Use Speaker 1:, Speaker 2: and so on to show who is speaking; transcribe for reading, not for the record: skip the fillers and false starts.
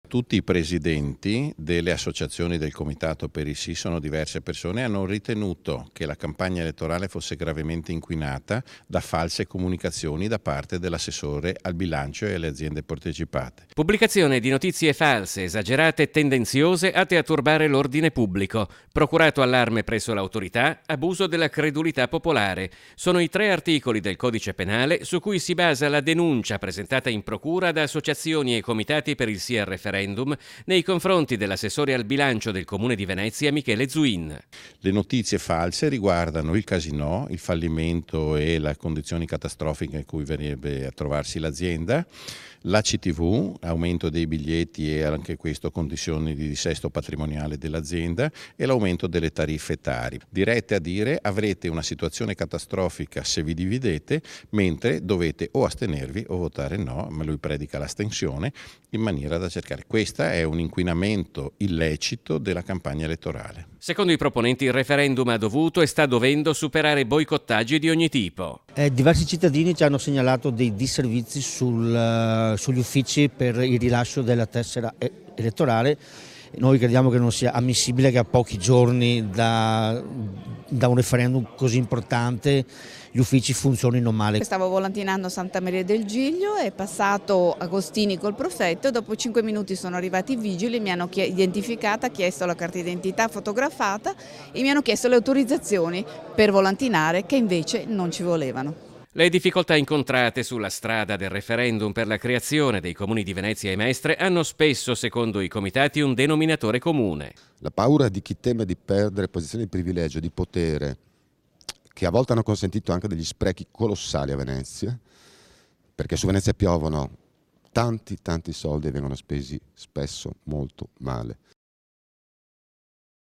Speaker 1: Tutti i presidenti delle associazioni del Comitato per il Sì, sono diverse persone, hanno ritenuto che la campagna elettorale fosse gravemente inquinata da false comunicazioni da parte dell'assessore al bilancio e alle aziende partecipate.
Speaker 2: Pubblicazione di notizie false, esagerate e tendenziose atte a turbare l'ordine pubblico. Procurato allarme presso l'autorità, abuso della credulità popolare. Sono i 3 articoli del Codice Penale su cui si basa la denuncia presentata in procura da associazioni e comitati per il sì al referendum nei confronti dell'assessore al bilancio del Comune di Venezia Michele Zuin.
Speaker 1: Le notizie false riguardano il casinò, il fallimento e le condizioni catastrofiche in cui verrebbe a trovarsi l'azienda, la CTV, aumento dei biglietti e anche questo condizioni di dissesto patrimoniale dell'azienda, e l'aumento delle tariffe Tari, dirette a dire avrete una situazione catastrofica se vi dividete, mentre dovete o astenervi o votare no, ma lui predica l'astensione in maniera da cercare. Questo è un inquinamento illecito della campagna elettorale.
Speaker 2: Secondo i proponenti, il referendum ha dovuto e sta dovendo superare boicottaggi di ogni tipo.
Speaker 3: Diversi cittadini ci hanno segnalato dei disservizi sugli uffici per il rilascio della tessera elettorale. Noi crediamo che non sia ammissibile che a pochi giorni da un referendum così importante gli uffici funzionino male.
Speaker 4: Stavo volantinando a Santa Maria del Giglio, è passato Agostini col Profetto, dopo 5 minuti sono arrivati i vigili, mi hanno identificata, chiesto la carta d'identità fotografata e mi hanno chiesto le autorizzazioni per volantinare, che invece non ci volevano.
Speaker 2: Le difficoltà incontrate sulla strada del referendum per la creazione dei comuni di Venezia e Mestre hanno spesso, secondo i comitati, un denominatore comune.
Speaker 5: La paura di chi teme di perdere posizioni di privilegio, di potere, che a volte hanno consentito anche degli sprechi colossali a Venezia, perché su Venezia piovono tanti soldi e vengono spesi spesso molto male.